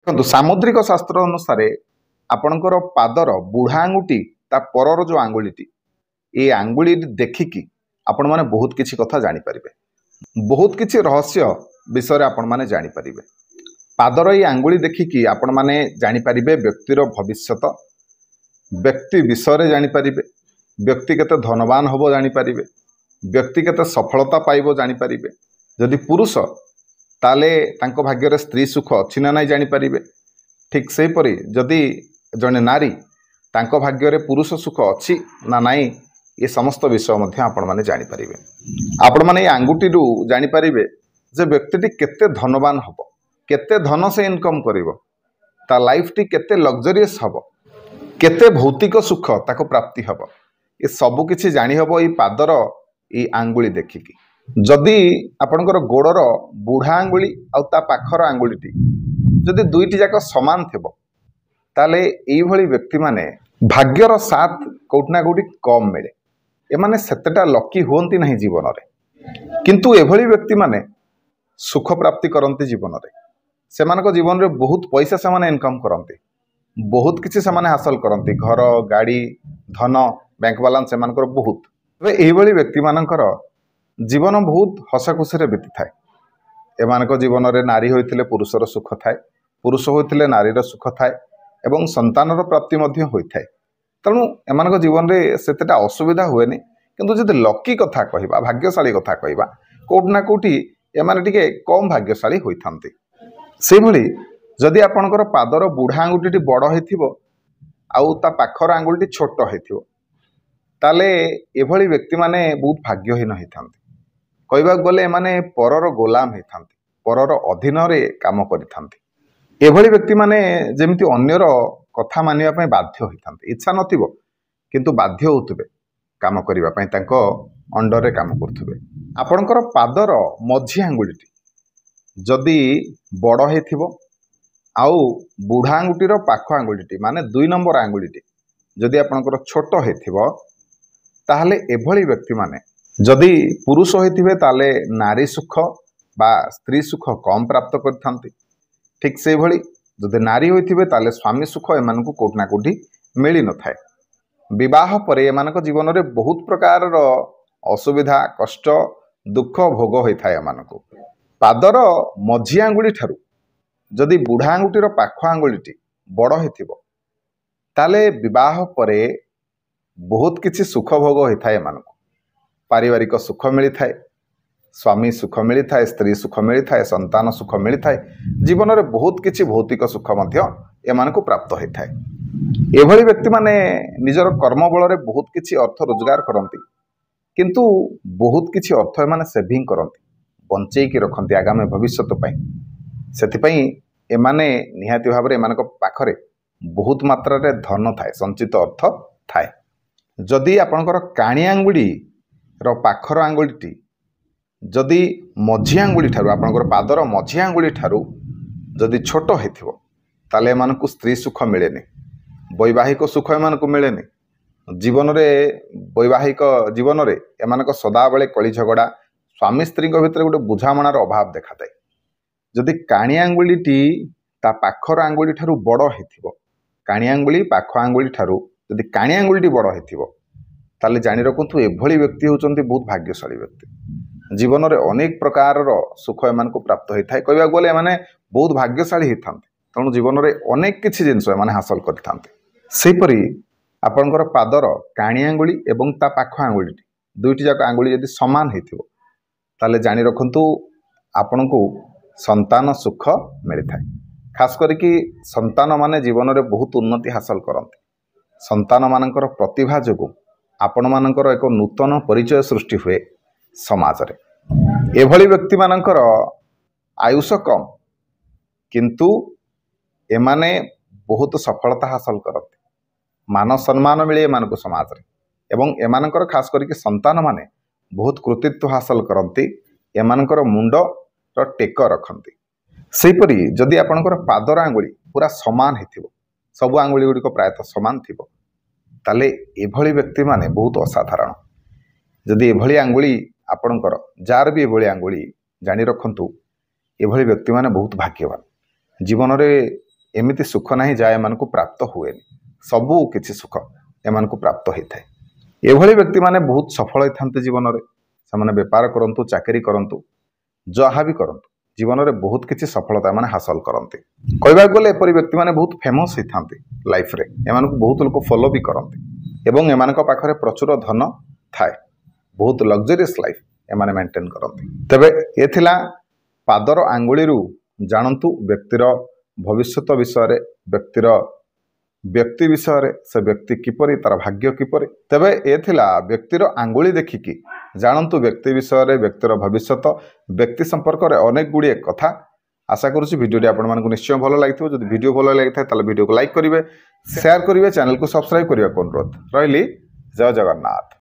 ଦେଖନ୍ତୁ ସାମୁଦ୍ରିକ ଶାସ୍ତ୍ର ଅନୁସାରେ ଆପଣଙ୍କର ପାଦର ବୁଢା ଆଙ୍ଗୁଠି ତା ପରର ଯୋଉ ଆଙ୍ଗୁଳିଟି ଏ ଆଙ୍ଗୁଳି ଦେଖିକି ଆପଣମାନେ ବହୁତ କିଛି କଥା ଜାଣିପାରିବେ, ବହୁତ କିଛି ରହସ୍ୟ ବିଷୟରେ ଆପଣମାନେ ଜାଣିପାରିବେ। ପାଦର ଏଇ ଆଙ୍ଗୁଳି ଦେଖିକି ଆପଣମାନେ ଜାଣିପାରିବେ ବ୍ୟକ୍ତିର ଭବିଷ୍ୟତ, ବ୍ୟକ୍ତି ବିଷୟରେ ଜାଣିପାରିବେ, ବ୍ୟକ୍ତି କେତେ ଧନବାନ ହେବ ଜାଣିପାରିବେ, ବ୍ୟକ୍ତି କେତେ ସଫଳତା ପାଇବ ଜାଣିପାରିବେ। ଯଦି ପୁରୁଷ ତାହେଲେ ତାଙ୍କ ଭାଗ୍ୟରେ ସ୍ତ୍ରୀ ସୁଖ ଅଛି ନା ନାହିଁ ଜାଣିପାରିବେ। ଠିକ୍ ସେହିପରି ଯଦି ଜଣେ ନାରୀ ତାଙ୍କ ଭାଗ୍ୟରେ ପୁରୁଷ ସୁଖ ଅଛି ନା ନାହିଁ ଏ ସମସ୍ତ ବିଷୟ ମଧ୍ୟ ଆପଣମାନେ ଜାଣିପାରିବେ। ଆପଣମାନେ ଏଇ ଆଙ୍ଗୁଠିରୁ ଜାଣିପାରିବେ ଯେ ବ୍ୟକ୍ତିଟି କେତେ ଧନବାନ ହେବ, କେତେ ଧନ ସେ ଇନକମ୍ କରିବ, ତା ଲାଇଫଟି କେତେ ଲକ୍ଜରିୟସ୍ ହେବ, କେତେ ଭୌତିକ ସୁଖ ତାକୁ ପ୍ରାପ୍ତି ହେବ। ଏ ସବୁ କିଛି ଜାଣିହେବ ଏଇ ପାଦର ଏଇ ଆଙ୍ଗୁଳି ଦେଖିକି। ଯଦି ଆପଣଙ୍କର ଗୋଡ଼ର ବୁଢ଼ା ଆଙ୍ଗୁଳି ଆଉ ତା ପାଖର ଆଙ୍ଗୁଳିଟି ଯଦି ଦୁଇଟି ଯାକ ସମାନ ଥିବ ତାହେଲେ ଏଇଭଳି ବ୍ୟକ୍ତିମାନେ ଭାଗ୍ୟର ସାଥ କୋଉଠି ନା କୋଉଠି କମ୍ ମିଳେ, ଏମାନେ ସେତେଟା ଲକି ହୁଅନ୍ତି ନାହିଁ ଜୀବନରେ। କିନ୍ତୁ ଏଭଳି ବ୍ୟକ୍ତିମାନେ ସୁଖ ପ୍ରାପ୍ତି କରନ୍ତି ଜୀବନରେ, ସେମାନଙ୍କ ଜୀବନରେ ବହୁତ ପଇସା ସେମାନେ ଇନକମ୍ କରନ୍ତି, ବହୁତ କିଛି ସେମାନେ ହାସଲ କରନ୍ତି, ଘର ଗାଡ଼ି ଧନ ବ୍ୟାଙ୍କ ବାଲାନ୍ସ ସେମାନଙ୍କର ବହୁତ। ତେବେ ଏଇଭଳି ବ୍ୟକ୍ତିମାନଙ୍କର ଜୀବନ ବହୁତ ହସ ଖୁସିରେ ବିତିଥାଏ। ଏମାନଙ୍କ ଜୀବନରେ ନାରୀ ହୋଇଥିଲେ ପୁରୁଷର ସୁଖ ଥାଏ, ପୁରୁଷ ହୋଇଥିଲେ ନାରୀର ସୁଖ ଥାଏ ଏବଂ ସନ୍ତାନର ପ୍ରାପ୍ତି ମଧ୍ୟ ହୋଇଥାଏ। ତେଣୁ ଏମାନଙ୍କ ଜୀବନରେ ସେତେଟା ଅସୁବିଧା ହୁଏନି। କିନ୍ତୁ ଯଦି ଲକି କଥା କହିବା, ଭାଗ୍ୟଶାଳୀ କଥା କହିବା, କୋଉଠି ନା କୋଉଠି ଏମାନେ ଟିକେ କମ୍ ଭାଗ୍ୟଶାଳୀ ହୋଇଥାନ୍ତି। ସେହିଭଳି ଯଦି ଆପଣଙ୍କର ପାଦର ବୁଢ଼ା ଆଙ୍ଗୁଠିଟି ବଡ଼ ହେଇଥିବ ଆଉ ତା ପାଖର ଆଙ୍ଗୁଳିଟି ଛୋଟ ହେଇଥିବ ତାହେଲେ ଏଭଳି ବ୍ୟକ୍ତିମାନେ ବହୁତ ଭାଗ୍ୟହୀନ ହେଇଥାନ୍ତି। କହିବାକୁ ଗଲେ ଏମାନେ ପରର ଗୋଲାମ ହେଇଥାନ୍ତି, ପରର ଅଧୀନରେ କାମ କରିଥାନ୍ତି। ଏଭଳି ବ୍ୟକ୍ତିମାନେ ଯେମିତି ଅନ୍ୟର କଥା ମାନିବା ପାଇଁ ବାଧ୍ୟ ହୋଇଥାନ୍ତି, ଇଚ୍ଛା ନଥିବ କିନ୍ତୁ ବାଧ୍ୟ ହେଉଥିବେ କାମ କରିବା ପାଇଁ, ତାଙ୍କ ଅଣ୍ଡରରେ କାମ କରୁଥିବେ। ଆପଣଙ୍କର ପାଦର ମଝି ଆଙ୍ଗୁଳିଟି ଯଦି ବଡ଼ ହେଇଥିବ ଆଉ ବୁଢ଼ା ଆଙ୍ଗୁଠିର ପାଖ ଆଙ୍ଗୁଳିଟି ମାନେ 2 ନମ୍ବର ଆଙ୍ଗୁଳିଟି ଯଦି ଆପଣଙ୍କର ଛୋଟ ହେଇଥିବ ତାହେଲେ ଏଭଳି ବ୍ୟକ୍ତିମାନେ ଯଦି ପୁରୁଷ ହୋଇଥିବେ ତାହେଲେ ନାରୀ ସୁଖ ବା ସ୍ତ୍ରୀ ସୁଖ କମ୍ ପ୍ରାପ୍ତ କରିଥାନ୍ତି। ଠିକ୍ ସେଇଭଳି ଯଦି ନାରୀ ହୋଇଥିବେ ତାହେଲେ ସ୍ୱାମୀ ସୁଖ ଏମାନଙ୍କୁ କୋଉଠି ନା କୋଉଠି ମିଳିନଥାଏ। ବିବାହ ପରେ ଏମାନଙ୍କ ଜୀବନରେ ବହୁତ ପ୍ରକାରର ଅସୁବିଧା, କଷ୍ଟ, ଦୁଃଖ ଭୋଗ ହୋଇଥାଏ ଏମାନଙ୍କୁ। ପାଦର ମଝି ଆଙ୍ଗୁଳି ଠାରୁ ଯଦି ବୁଢ଼ା ଆଙ୍ଗୁଠିର ପାଖ ଆଙ୍ଗୁଳିଟି ବଡ଼ ହେଇଥିବ ତାହେଲେ ବିବାହ ପରେ ବହୁତ କିଛି ସୁଖ ଭୋଗ ହୋଇଥାଏ ଏମାନଙ୍କୁ। ପାରିବାରିକ ସୁଖ ମିଳିଥାଏ, ସ୍ୱାମୀ ସୁଖ ମିଳିଥାଏ, ସ୍ତ୍ରୀ ସୁଖ ମିଳିଥାଏ, ସନ୍ତାନ ସୁଖ ମିଳିଥାଏ, ଜୀବନରେ ବହୁତ କିଛି ଭୌତିକ ସୁଖ ମଧ୍ୟ ଏମାନଙ୍କୁ ପ୍ରାପ୍ତ ହୋଇଥାଏ। ଏଭଳି ବ୍ୟକ୍ତିମାନେ ନିଜର କର୍ମ ବଳରେ ବହୁତ କିଛି ଅର୍ଥ ରୋଜଗାର କରନ୍ତି, କିନ୍ତୁ ବହୁତ କିଛି ଅର୍ଥ ଏମାନେ ସେଭିଂ କରନ୍ତି, ବଞ୍ଚେଇକି ରଖନ୍ତି ଆଗାମୀ ଭବିଷ୍ୟତ ପାଇଁ। ସେଥିପାଇଁ ଏମାନେ ନିହାତି ଭାବରେ ଏମାନଙ୍କ ପାଖରେ ବହୁତ ମାତ୍ରାରେ ଧନ ଥାଏ, ସଞ୍ଚିତ ଅର୍ଥ ଥାଏ। ଯଦି ଆପଣଙ୍କର କାଣି ଆଙ୍ଗୁଳିର ପାଖର ଆଙ୍ଗୁଳିଟି ଯଦି ମଝି ଆଙ୍ଗୁଳି ଠାରୁ ଆପଣଙ୍କର ପାଦର ମଝି ଆଙ୍ଗୁଳି ଠାରୁ ଯଦି ଛୋଟ ହେଇଥିବ ତାହେଲେ ଏମାନଙ୍କୁ ସ୍ତ୍ରୀ ସୁଖ ମିଳେନି, ବୈବାହିକ ସୁଖ ଏମାନଙ୍କୁ ମିଳେନି। ଜୀବନରେ ବୈବାହିକ ଜୀବନରେ ଏମାନଙ୍କ ସଦାବେଳେ କଳି ଝଗଡ଼ା, ସ୍ୱାମୀ ସ୍ତ୍ରୀଙ୍କ ଭିତରେ ଗୋଟେ ବୁଝାମଣାର ଅଭାବ ଦେଖାଥାଏ। ଯଦି କାଣି ଆଙ୍ଗୁଳିଟି ତା ପାଖର ଆଙ୍ଗୁଳି ଠାରୁ ବଡ଼ ହେଇଥିବ, କାଣି ଆଙ୍ଗୁଳି ପାଖ ଆଙ୍ଗୁଳି ଠାରୁ ଯଦି କାଣି ଆଙ୍ଗୁଳିଟି ବଡ଼ ହେଇଥିବ ତାହେଲେ ଜାଣି ରଖନ୍ତୁ ଏଭଳି ବ୍ୟକ୍ତି ହେଉଛନ୍ତି ବହୁତ ଭାଗ୍ୟଶାଳୀ ବ୍ୟକ୍ତି। ଜୀବନରେ ଅନେକ ପ୍ରକାରର ସୁଖ ଏମାନଙ୍କୁ ପ୍ରାପ୍ତ ହୋଇଥାଏ। କହିବାକୁ ଗଲେ ଏମାନେ ବହୁତ ଭାଗ୍ୟଶାଳୀ ହେଇଥାନ୍ତି, ତେଣୁ ଜୀବନରେ ଅନେକ କିଛି ଜିନିଷ ଏମାନେ ହାସଲ କରିଥାନ୍ତି। ସେହିପରି ଆପଣଙ୍କର ପାଦର କାଣି ଆଙ୍ଗୁଳି ଏବଂ ତା ପାଖ ଆଙ୍ଗୁଳିଟି ଦୁଇଟି ଯାକ ଆଙ୍ଗୁଳି ଯଦି ସମାନ ହେଇଥିବ ତାହେଲେ ଜାଣି ରଖନ୍ତୁ ଆପଣଙ୍କୁ ସନ୍ତାନ ସୁଖ ମିଳିଥାଏ। ଖାସ କରିକି ସନ୍ତାନମାନେ ଜୀବନରେ ବହୁତ ଉନ୍ନତି ହାସଲ କରନ୍ତି। ସନ୍ତାନମାନଙ୍କର ପ୍ରତିଭା ଯୋଗୁଁ ଆପଣମାନଙ୍କର ଏକ ନୂତନ ପରିଚୟ ସୃଷ୍ଟି ହୁଏ ସମାଜରେ। ଏଭଳି ବ୍ୟକ୍ତିମାନଙ୍କର ଆୟୁଷ କମ୍, କିନ୍ତୁ ଏମାନେ ବହୁତ ସଫଳତା ହାସଲ କରନ୍ତି, ମାନ ସମ୍ମାନ ମିଳେ ଏମାନଙ୍କୁ ସମାଜରେ ଏବଂ ଏମାନଙ୍କର ଖାସ କରିକି ସନ୍ତାନମାନେ ବହୁତ କୃତିତ୍ୱ ହାସଲ କରନ୍ତି, ଏମାନଙ୍କର ମୁଣ୍ଡର ଟେକ ରଖନ୍ତି। ସେହିପରି ଯଦି ଆପଣଙ୍କର ପାଦର ଆଙ୍ଗୁଳି ପୁରା ସମାନ ହେଇଥିବ, ସବୁ ଆଙ୍ଗୁଳି ଗୁଡ଼ିକ ପ୍ରାୟତଃ ସମାନ ଥିବ, ତାହେଲେ ଏଭଳି ବ୍ୟକ୍ତିମାନେ ବହୁତ ଅସାଧାରଣ। ଯଦି ଏଭଳି ଆଙ୍ଗୁଳି ଆପଣଙ୍କର, ଯାହାର ବି ଏଭଳି ଆଙ୍ଗୁଳି, ଜାଣି ରଖନ୍ତୁ ଏଭଳି ବ୍ୟକ୍ତିମାନେ ବହୁତ ଭାଗ୍ୟବାନ। ଜୀବନରେ एमिति सुख नहीं जाए एमानकु प्राप्त हुएनि सबु किछि सुख एमानकु प्राप्त होइथाय एभଳି व्यक्ति माने बहुत सफल होइथान्ते जीवन रे से बेपार करंतु चाकरी करंतु जहाँ भी करंतु जीवन रे बहुत किछि सफलता माने हासिल करंते कहबा गले एपरि व्यक्ति माने बहुत फेमस होइथान्ते लाइफ रे एमानकु बहुत लोक फॉलो भी करंते एवं एमानक पाखरे प्रचुर धन थाए बहुत लग्जरियस लाइफ एमाने मेंटेन करंते तबे एथिला पादर आंगुली जानतु व्यक्तिर भविष्यत विषय व्यक्तिर व्यक्ति विषय से व्यक्ति किपरि तार भाग्य किपरि तबे एथिला व्यक्तिर आंगुली देखिकी जानतु व्यक्ति विषय व्यक्तिर भविष्यत व्यक्ति संपर्क रे अनेक गुड़िए कथा आशा करुच्ची भिडियो आपण मानक निश्चय भल लगी जो भिडियो भल लगी था भिडियो को लाइक करेंगे शेयर करेंगे चैनल को सब्सक्राइब करने को अनुरोध रही जय जगन्नाथ।